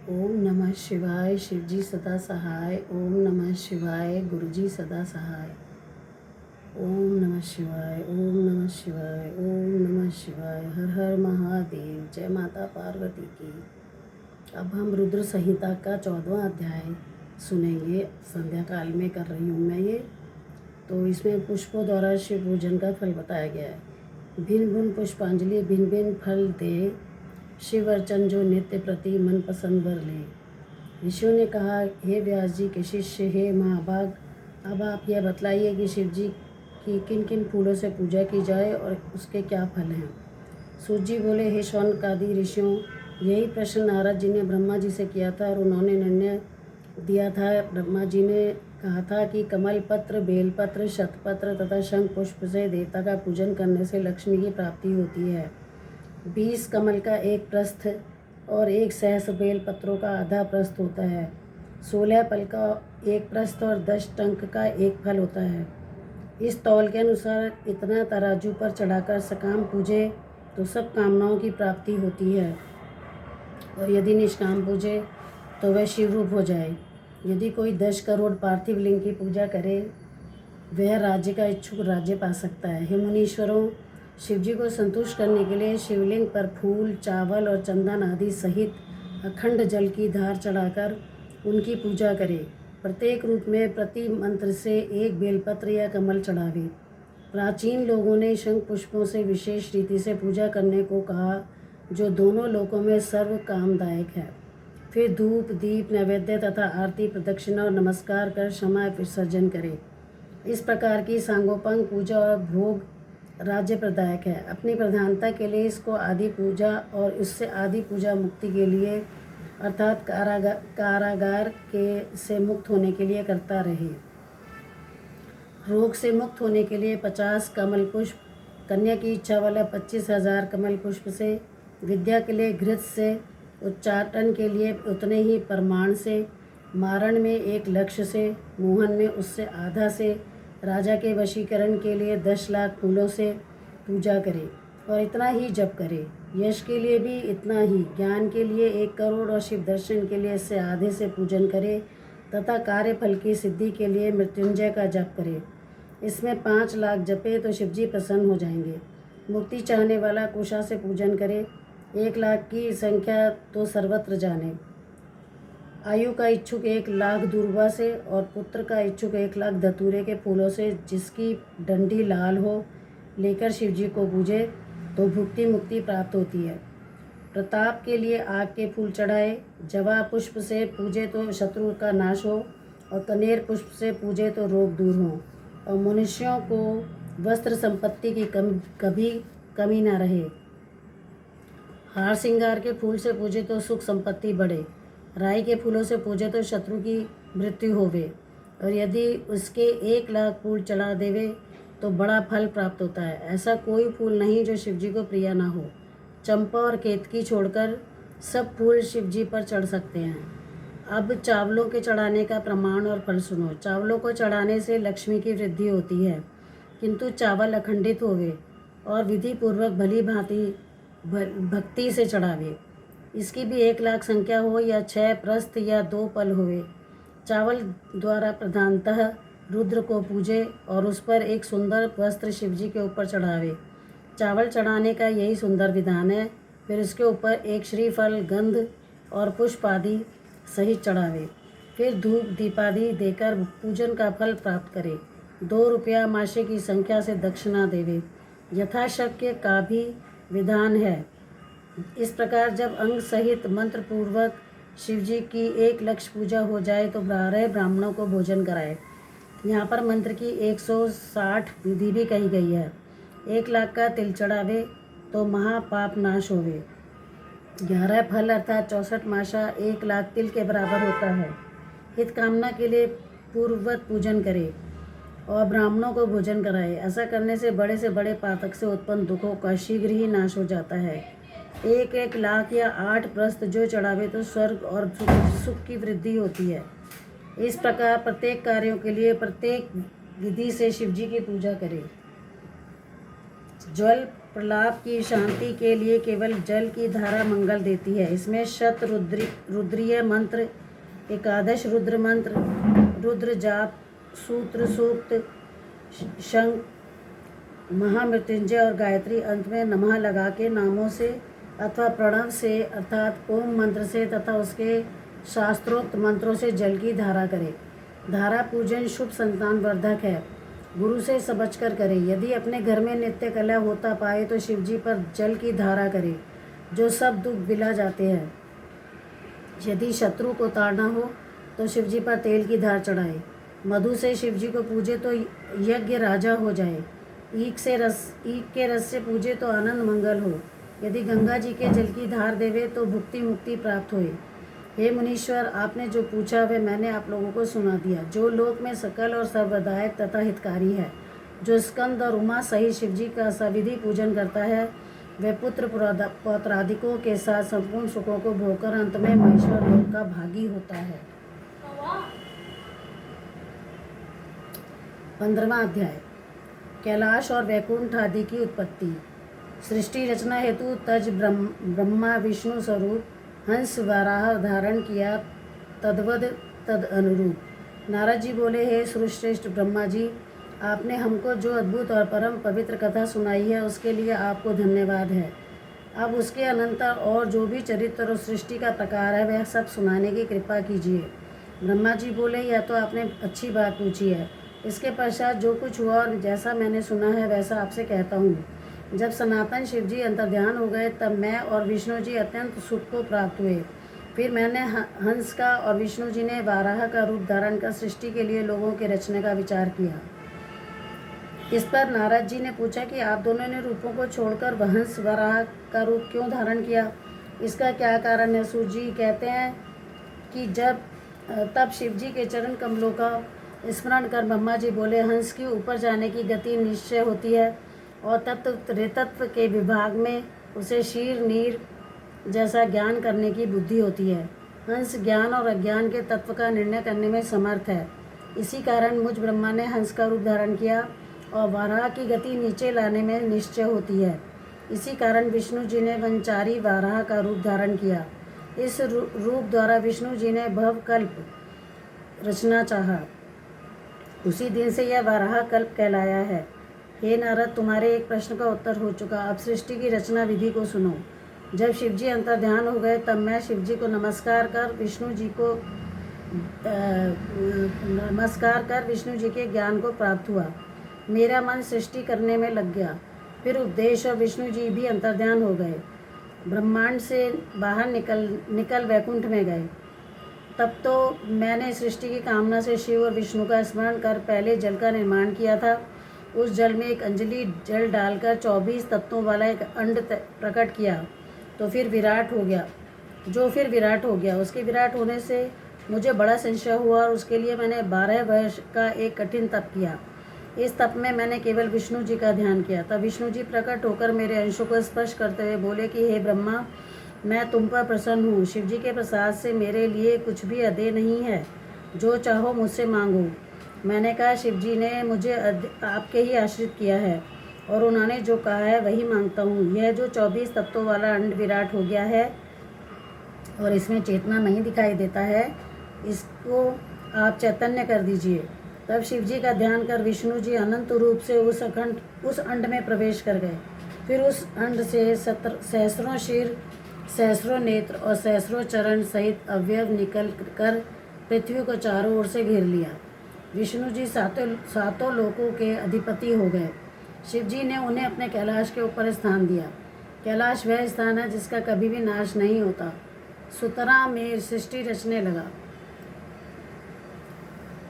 ओम नमः शिवाय। शिवजी सदा सहाय। ओम नमः शिवाय। गुरुजी सदा सहाय। ओम नमः शिवाय। ओम नमः शिवाय। ओम नमः शिवाय। हर हर महादेव। जय माता पार्वती की। अब हम रुद्र संहिता का 14वां अध्याय सुनेंगे। संध्या काल में कर रही हूँ मैं ये। तो इसमें पुष्पों द्वारा शिव पूजन का फल बताया गया है। भिन्न भिन्न पुष्पांजलि भिन्न भिन्न फल दे, शिव अर्चन जो नित्य प्रति मन पसंद वर ले। ऋषियों ने कहा, हे व्यास जी के शिष्य, हे महाभाग, अब आप यह बतलाइए कि शिव जी की किन किन फूलों से पूजा की जाए और उसके क्या फल हैं। सूत जी बोले, हे शौनकादि ऋषियों, यही प्रश्न नारद जी ने ब्रह्मा जी से किया था और उन्होंने निर्णय दिया था। ब्रह्मा जी ने कहा था कि कमल पत्र, बेलपत्र, शतपत्र तथा शंख पुष्प से देवता का पूजन करने से लक्ष्मी की प्राप्ति होती है। 20 कमल का एक प्रस्थ और 1 सहस्र बेल पत्रों का आधा प्रस्थ होता है। 16 फल का एक प्रस्थ और 10 टंक का एक फल होता है। इस तौल के अनुसार इतना तराजू पर चढ़ाकर सकाम पूजे तो सब कामनाओं की प्राप्ति होती है, और यदि निष्काम पूजे तो वह शिवरूप हो जाए। यदि कोई 10 करोड़ पार्थिव लिंग की पूजा करे, वह राज्य का इच्छुक राज्य पा सकता है। हे मुनीश्वरों, शिवजी को संतुष्ट करने के लिए शिवलिंग पर फूल, चावल और चंदन आदि सहित अखंड जल की धार चढ़ाकर उनकी पूजा करें। प्रत्येक रूप में प्रति मंत्र से 1 बेलपत्र या कमल चढ़ावे। प्राचीन लोगों ने शंख पुष्पों से विशेष रीति से पूजा करने को कहा, जो दोनों लोकों में सर्व कामदायक है। फिर धूप, दीप, नैवेद्य तथा आरती, प्रदक्षिणा और नमस्कार कर क्षमा विसर्जन करें। इस प्रकार की सांगोपांग पूजा और भोग राज्य प्रदायक है। अपनी प्रधानता के लिए इसको आदि पूजा और इससे आदि पूजा मुक्ति के लिए अर्थात कारागार के से मुक्त होने के लिए करता रहे। रोग से मुक्त होने के लिए 50 कमल पुष्प, कन्या की इच्छा वाला 25,000 कमल पुष्प से, विद्या के लिए घृत से, उच्चाटन के लिए उतने ही प्रमाण से, मारण में 1 लक्ष्य से, मोहन में उससे आधा से, राजा के वशीकरण के लिए 10 लाख फूलों से पूजा करे और इतना ही जप करे। यश के लिए भी इतना ही, ज्ञान के लिए 1 करोड़ और शिव दर्शन के लिए इससे आधे से पूजन करे तथा कार्य फल की सिद्धि के लिए मृत्युंजय का जप करे। इसमें 5 लाख जपे तो शिवजी प्रसन्न हो जाएंगे। मुक्ति चाहने वाला कुशा से पूजन करे। 1 लाख की संख्या तो सर्वत्र जाने। आयु का इच्छुक 1 लाख दूर्वा से और पुत्र का इच्छुक 1 लाख धतूरे के फूलों से, जिसकी डंडी लाल हो, लेकर शिवजी को पूजे तो भुक्ति मुक्ति प्राप्त होती है। प्रताप के लिए आग के फूल चढ़ाए। जवा पुष्प से पूजे तो शत्रु का नाश हो, और कनेर पुष्प से पूजे तो रोग दूर हो, और मनुष्यों को वस्त्र संपत्ति की कभी कमी न रहे। हार श्रृंगार के फूल से पूजे तो सुख संपत्ति बढ़े। राई के फूलों से पूजे तो शत्रु की मृत्यु होवे, और यदि उसके 1 लाख फूल चढ़ा देवे तो बड़ा फल प्राप्त होता है। ऐसा कोई फूल नहीं जो शिवजी को प्रिय ना हो। चंपा और केतकी छोड़कर सब फूल शिवजी पर चढ़ सकते हैं। अब चावलों के चढ़ाने का प्रमाण और फल सुनो। चावलों को चढ़ाने से लक्ष्मी की वृद्धि होती है, किंतु चावल अखंडित होवे और विधि पूर्वक भली भांति भक्ति से चढ़ावे। इसकी भी 1 लाख संख्या हो या 6 प्रस्थ या 2 पल होवे। चावल द्वारा प्रधानतः रुद्र को पूजे और उस पर एक सुंदर वस्त्र शिवजी के ऊपर चढ़ावे। चावल चढ़ाने का यही सुंदर विधान है। फिर उसके ऊपर एक श्रीफल, गंध और पुष्प आदि सहित चढ़ावे। फिर धूप दीपादि देकर पूजन का फल प्राप्त करे। 2 रुपया मासे की संख्या से दक्षिणा देवे। यथाशक्य का भी विधान है। इस प्रकार जब अंग सहित मंत्र पूर्वक शिवजी की 1 लक्ष पूजा हो जाए तो 12 ब्राह्मणों को भोजन कराए। यहाँ पर मंत्र की 160 विधि भी कही गई है। 1 लाख का तिल चढ़ावे तो महापाप नाश होवे। 11 फल अर्थात 64 मासा 1 लाख तिल के बराबर होता है। हित कामना के लिए पूर्ववत पूजन करे और ब्राह्मणों को भोजन कराए। ऐसा करने से बड़े पातक से उत्पन्न दुखों का शीघ्र ही नाश हो जाता है। 1-1 लाख या 8 प्रस्थ जो चढ़ावे तो स्वर्ग और सुख की वृद्धि होती है। इस प्रकार प्रत्येक कार्यों के लिए प्रत्येक विधि से शिवजी की पूजा करें। जल प्रलाप की शांति के लिए केवल जल की धारा मंगल देती है। इसमें शत रुद्रीय मंत्र, एकादश रुद्र मंत्र, रुद्र जाप, सूत्र, सूक्त, शंख, महामृत्युंजय और गायत्री अंत में नमः लगा के नामों से अथवा प्रणव से अर्थात ओम मंत्र से तथा उसके शास्त्रोक्त मंत्रों से जल की धारा करें। धारा पूजन शुभ संतान वर्धक है, गुरु से समझकर करें। यदि अपने घर में नित्य कलह होता पाए तो शिवजी पर जल की धारा करें, जो सब दुख बिला जाते हैं। यदि शत्रु को ताड़ना हो तो शिवजी पर तेल की धार चढ़ाए। मधु से शिवजी को पूजे तो यज्ञ राजा हो जाए। ईख के रस से पूजे तो आनंद मंगल हो। यदि गंगा जी के जल की धार देवे तो भुक्ति मुक्ति प्राप्त होए। हे मुनीश्वर, आपने जो पूछा वह मैंने आप लोगों को सुना दिया। जो लोक में सकल और सर्वदायक तथा हितकारी है, जो स्कंद और उमा सहित शिवजी का सविधि पूजन करता है, वह पुत्र पौत्रादिकों के साथ संपूर्ण सुखों को भोगकर अंत में महेश्वर लोक का भागी होता है। 15वां अध्याय। कैलाश और वैकुंठ आदि की उत्पत्ति। सृष्टि रचना हेतु तज ब्रह्मा विष्णु स्वरूप हंस वाराह धारण किया, तद्वद तद अनुरूप। नारद जी बोले, हे श्रेष्ठ ब्रह्मा जी, आपने हमको जो अद्भुत और परम पवित्र कथा सुनाई है उसके लिए आपको धन्यवाद है। अब उसके अनंतर और जो भी चरित्र और सृष्टि का प्रकार है वह सब सुनाने की कृपा कीजिए। ब्रह्मा जी बोले, यह तो आपने अच्छी बात पूछी है। इसके पश्चात जो कुछ हुआ और जैसा मैंने सुना है वैसा आपसे कहता हूँ। जब सनातन शिव जी अंतर्ध्यान हो गए तब मैं और विष्णु जी अत्यंत सुख को प्राप्त हुए। फिर मैंने हंस का और विष्णु जी ने वाराह का रूप धारण कर सृष्टि के लिए लोगों के रचने का विचार किया। इस पर नारद जी ने पूछा कि आप दोनों ने रूपों को छोड़कर हंस वराह का रूप क्यों धारण किया, इसका क्या कारण है। सूत जी कहते हैं कि तब शिव जी के चरण कमलों का स्मरण कर ब्रह्मा जी बोले, हंस की ऊपर जाने की गति निश्चय होती है और त्रितत्व के विभाग में उसे शीर नीर जैसा ज्ञान करने की बुद्धि होती है। हंस ज्ञान और अज्ञान के तत्व का निर्णय करने में समर्थ है। इसी कारण मुझ ब्रह्मा ने हंस का रूप धारण किया और वाराह की गति नीचे लाने में निश्चय होती है। इसी कारण विष्णु जी ने वंचारी वाराह का रूप धारण किया। इस रूप द्वारा विष्णु जी ने भवकल्प रचना चाहा। उसी दिन से यह वाराह कल्प कहलाया है। हे नारद, तुम्हारे एक प्रश्न का उत्तर हो चुका। अब सृष्टि की रचना विधि को सुनो। जब शिवजी अंतर्ध्यान हो गए तब मैं शिवजी को नमस्कार कर विष्णु जी के ज्ञान को प्राप्त हुआ। मेरा मन सृष्टि करने में लग गया। फिर उपदेश और विष्णु जी भी अंतर्ध्यान हो गए। ब्रह्मांड से बाहर निकल वैकुंठ में गए। तब तो मैंने सृष्टि की कामना से शिव और विष्णु का स्मरण कर पहले जल का निर्माण किया था। उस जल में एक अंजलि जल डालकर 24 तत्वों वाला एक अंड प्रकट किया तो फिर विराट हो गया। उसके विराट होने से मुझे बड़ा संशय हुआ और उसके लिए मैंने 12 वर्ष का एक कठिन तप किया। इस तप में मैंने केवल विष्णु जी का ध्यान किया। तब विष्णु जी प्रकट होकर मेरे अंशों को स्पर्श करते हुए बोले कि हे ब्रह्मा, मैं तुम पर प्रसन्न हूँ। शिव जी के प्रसाद से मेरे लिए कुछ भी अदेय नहीं है, जो चाहो मुझसे मांगो। मैंने कहा, शिव जी ने मुझे आपके ही आश्रित किया है और उन्होंने जो कहा है वही मांगता हूँ। यह जो 24 तत्वों वाला अंड विराट हो गया है और इसमें चेतना नहीं दिखाई देता है, इसको आप चैतन्य कर दीजिए। तब शिव जी का ध्यान कर विष्णु जी अनंत रूप से उस अंड में प्रवेश कर गए। फिर उस अंड से सहस्रों शीर, सहस्रों नेत्र और सहस्रों चरण सहित अवयव निकल कर पृथ्वी को चारों ओर से घेर लिया। विष्णु जी सातों लोकों के अधिपति हो गए। शिव जी ने उन्हें अपने कैलाश के ऊपर स्थान दिया। कैलाश वह स्थान है जिसका कभी भी नाश नहीं होता। सुतरा में सृष्टि रचने लगा।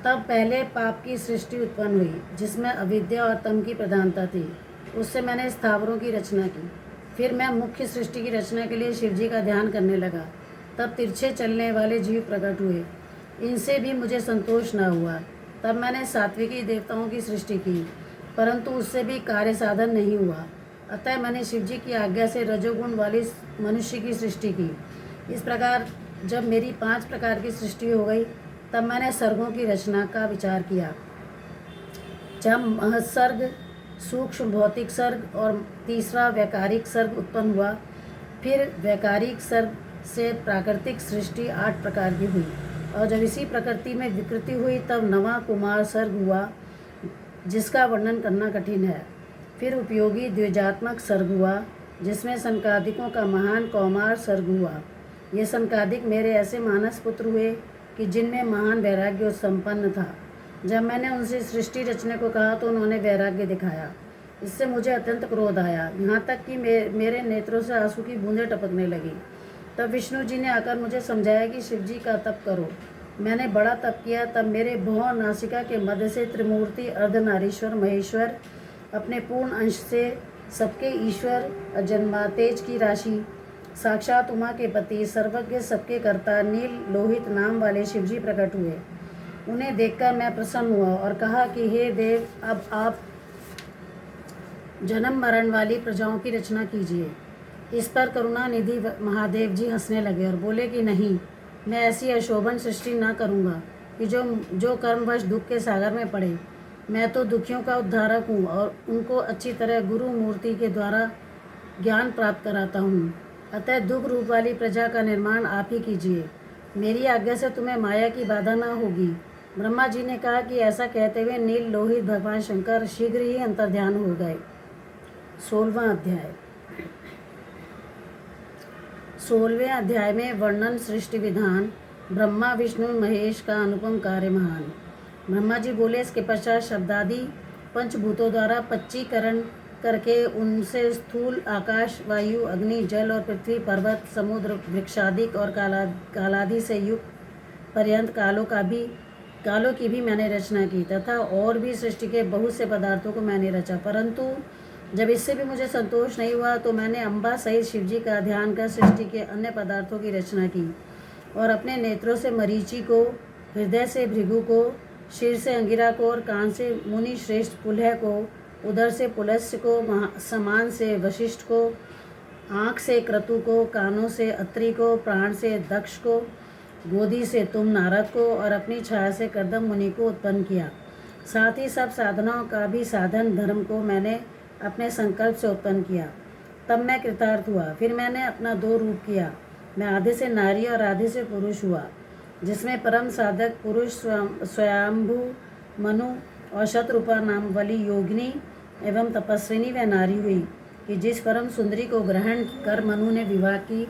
तब पहले पाप की सृष्टि उत्पन्न हुई जिसमें अविद्या और तम की प्रधानता थी। उससे मैंने स्थावरों की रचना की। फिर मैं मुख्य सृष्टि की रचना के लिए शिवजी का ध्यान करने लगा। तब तिरछे चलने वाले जीव प्रकट हुए। इनसे भी मुझे संतोष न हुआ। तब मैंने सात्विकी देवताओं की सृष्टि की, परंतु उससे भी कार्य साधन नहीं हुआ। अतः मैंने शिवजी की आज्ञा से रजोगुण वाली मनुष्य की सृष्टि की। इस प्रकार जब मेरी 5 प्रकार की सृष्टि हो गई तब मैंने सर्गों की रचना का विचार किया। जब महत्सर्ग सूक्ष्म भौतिक सर्ग और तीसरा वैकारिक सर्ग उत्पन्न हुआ। फिर वैकारिक सर्ग से प्राकृतिक सृष्टि 8 प्रकार की हुई, और जब इसी प्रकृति में विकृति हुई तब नवा कुमार सर्ग हुआ, जिसका वर्णन करना कठिन है। फिर उपयोगी द्विजात्मक सर्ग हुआ, जिसमें संकादिकों का महान कौमार सर्ग हुआ। ये संकादिक मेरे ऐसे मानस पुत्र हुए कि जिनमें महान वैराग्य संपन्न था। जब मैंने उनसे सृष्टि रचने को कहा तो उन्होंने वैराग्य दिखाया। इससे मुझे अत्यंत क्रोध आया, यहाँ तक कि मेरे नेत्रों से आंसू की बूंदें टपकने लगी। तब विष्णु जी ने आकर मुझे समझाया कि शिव जी का तप करो। मैंने बड़ा तप किया। तब मेरे भौं नासिका के मध्य से त्रिमूर्ति अर्धनारीश्वर महेश्वर अपने पूर्ण अंश से सबके ईश्वर अजन्मातेज की राशि साक्षात उमा के पति सर्वज्ञ सबके कर्ता नील लोहित नाम वाले शिवजी प्रकट हुए। उन्हें देखकर मैं प्रसन्न हुआ और कहा कि हे देव, अब आप जन्म मरण वाली प्रजाओं की रचना कीजिए। इस पर करुणानिधि महादेव जी हंसने लगे और बोले कि नहीं, मैं ऐसी अशोभन सृष्टि ना करूँगा कि जो कर्मवश दुख के सागर में पड़े। मैं तो दुखियों का उद्धारक हूँ और उनको अच्छी तरह गुरु मूर्ति के द्वारा ज्ञान प्राप्त कराता हूँ। अतः दुख रूप वाली प्रजा का निर्माण आप ही कीजिए। मेरी आज्ञा से तुम्हें माया की बाधा ना होगी। ब्रह्मा जी ने कहा कि ऐसा कहते हुए नील लोहित भगवान शंकर शीघ्र ही अंतर्ध्यान हो गए। 16वां अध्याय। 16वें अध्याय में वर्णन सृष्टि विधान ब्रह्मा विष्णु महेश का अनुपम कार्य महान। ब्रह्मा जी बोले, इसके पश्चात शब्दादि पंचभूतों द्वारा पच्चीकरण करके उनसे स्थूल आकाश वायु अग्नि जल और पृथ्वी पर्वत समुद्र वृक्षादिक और कालादि से युक्त पर्यंत कालों की भी मैंने रचना की तथा और भी सृष्टि के बहुत से पदार्थों को मैंने रचा। परंतु जब इससे भी मुझे संतोष नहीं हुआ तो मैंने अम्बा सहित शिवजी का ध्यान कर सृष्टि के अन्य पदार्थों की रचना की और अपने नेत्रों से मरीचि को, हृदय से भृगु को, शिर से अंगिरा को और कान से मुनि श्रेष्ठ पुलह को, उदर से पुलस्त्य को, समान से वशिष्ठ को, आँख से क्रतु को, कानों से अत्रि को, प्राण से दक्ष को, गोदी से तुम नारद को और अपनी छाया से कर्दम मुनि को उत्पन्न किया। साथ ही सब साधनाओं का भी साधन धर्म को मैंने अपने संकल्प से उत्पन्न किया। तब मैं कृतार्थ हुआ। फिर मैंने अपना 2 रूप किया। मैं आधे से नारी और आधे से पुरुष हुआ, जिसमें परम साधक पुरुष स्वयंभू मनु और शतरूपा नाम वाली योगिनी एवं तपस्विनी व नारी हुई कि जिस परम सुंदरी को ग्रहण कर मनु ने विवाह की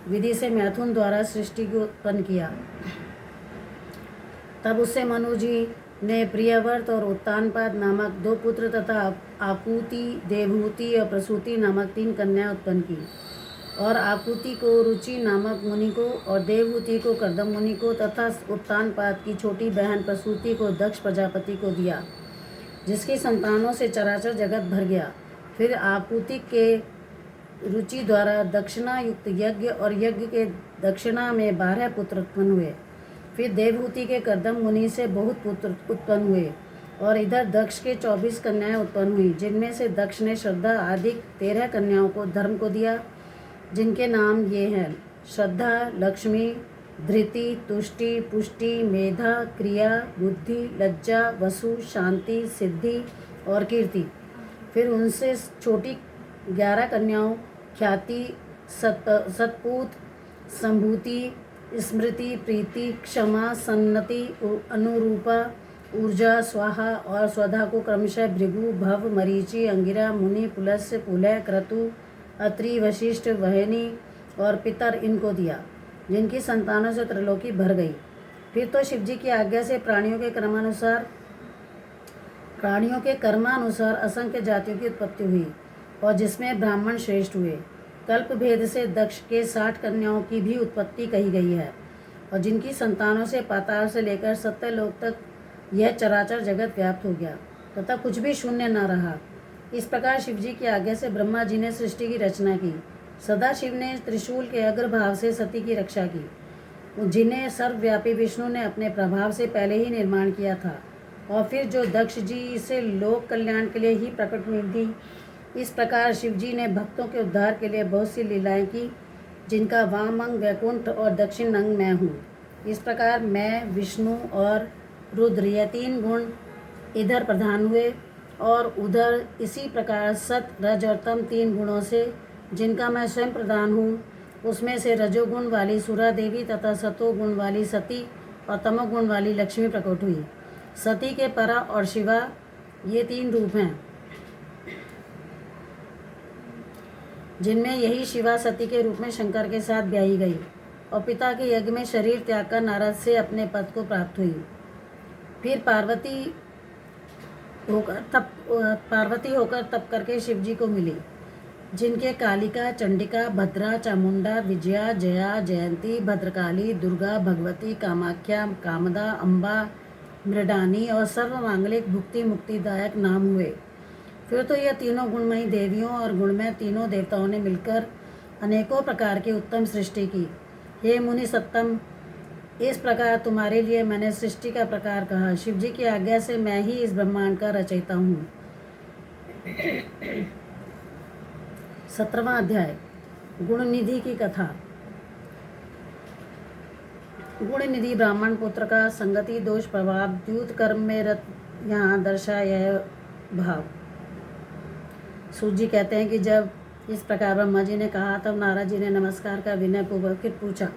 विधि से मैथुन द्वारा सृष्टि को उत्पन्न किया। तब उससे मनु जी ने प्रियव्रत और उत्तानपाद नामक 2 पुत्र तथा आकुति देवहूति और प्रसूति नामक 3 कन्या उत्पन्न की और आकुति को रुचि नामक मुनि को और देवहूति को कर्दम मुनि को तथा उत्तानपाद की छोटी बहन प्रसूति को दक्ष प्रजापति को दिया, जिसकी संतानों से चराचर जगत भर गया। फिर आकुति के रुचि द्वारा दक्षिणा युक्त यज्ञ और यज्ञ के दक्षिणा में 12 पुत्र उत्पन्न हुए। फिर देवहूति के कर्दम मुनि से बहुत पुत्र उत्पन्न हुए और इधर दक्ष के 24 कन्याएं उत्पन्न हुई, जिनमें से दक्ष ने श्रद्धा आदि 13 कन्याओं को धर्म को दिया, जिनके नाम ये हैं श्रद्धा, लक्ष्मी, धृति, तुष्टि, पुष्टि, मेधा, क्रिया, बुद्धि, लज्जा, वसु, शांति, सिद्धि और कीर्ति। फिर उनसे छोटी 11 कन्याओं ख्याति, सतपूत, संभूति, स्मृति, प्रीति, क्षमा, सन्नति, अनुरूपा, ऊर्जा, स्वाहा और स्वधा को क्रमशः भृगु, भव, मरीचि, अंगिरा, मुनि, पुलस्त्य, पुलह, क्रतु, अत्रि, वशिष्ठ, वहनी और पितर इनको दिया, जिनकी संतानों से त्रिलोकी भर गई। फिर तो शिवजी की आज्ञा से प्राणियों के कर्मानुसार असंख्य जातियों की उत्पत्ति हुई और जिसमें ब्राह्मण श्रेष्ठ हुए। कल्प भेद से दक्ष के 60 कन्याओं की भी उत्पत्ति कही गई है और जिनकी संतानों से पाताल से लेकर सत्यलोक तक यह चराचर जगत व्याप्त हो गया तथा कुछ भी शून्य न रहा। इस प्रकार शिवजी की आज्ञा से ब्रह्मा जी ने सृष्टि की रचना की। सदा शिव ने त्रिशूल के अग्रभाव से सती की रक्षा की, जिन्हें सर्वव्यापी विष्णु ने अपने प्रभाव से पहले ही निर्माण किया था और फिर जो दक्ष जी से लोक कल्याण के लिए ही प्रकट हुई थी। इस प्रकार शिवजी ने भक्तों के उद्धार के लिए बहुत सी लीलाएं की, जिनका वाम अंग वैकुंठ और दक्षिण अंग मैं हूँ। इस प्रकार मैं, विष्णु और रुद्र, यह 3 गुण इधर प्रधान हुए और उधर इसी प्रकार सत, रज और तम 3 गुणों से, जिनका मैं स्वयं प्रधान हूँ, उसमें से रजोगुण वाली सुरा देवी तथा सतोगुण वाली सती और तमोगुण वाली लक्ष्मी प्रकट हुई। सती के परा और शिवा ये 3 रूप हैं, जिनमें यही शिवा सती के रूप में शंकर के साथ ब्याही गई और पिता के यज्ञ में शरीर त्याग कर नारद से अपने पद को प्राप्त हुई। फिर पार्वती होकर तप करके शिव जी को मिली, जिनके कालिका, चंडिका, भद्रा, चामुंडा, विजया, जया, जयंती, भद्रकाली, दुर्गा, भगवती, कामाख्या, कामदा, अम्बा, मृडानी और सर्व मांगलिक भुक्ति मुक्तिदायक नाम हुए। फिर तो यह तीनों गुणमयी देवियों और गुणमय तीनों देवताओं ने मिलकर अनेकों प्रकार की उत्तम सृष्टि की। हे मुनि सत्तम, इस प्रकार तुम्हारे लिए मैंने सृष्टि का प्रकार कहा। शिव जी की आज्ञा से मैं ही इस ब्रह्मांड का रचयिता हूँ। 17वां अध्याय, गुणनिधि की कथा। गुणनिधि ब्राह्मण पुत्र का संगति दोष प्रभाव द्यूत कर्म में रत यहाँ दर्शाया भाव। सूत जी कहते हैं कि जब इस प्रकार ब्रह्मा जी ने कहा, तब नारद जी ने नमस्कार का विनय पूर्वक फिर पूछा,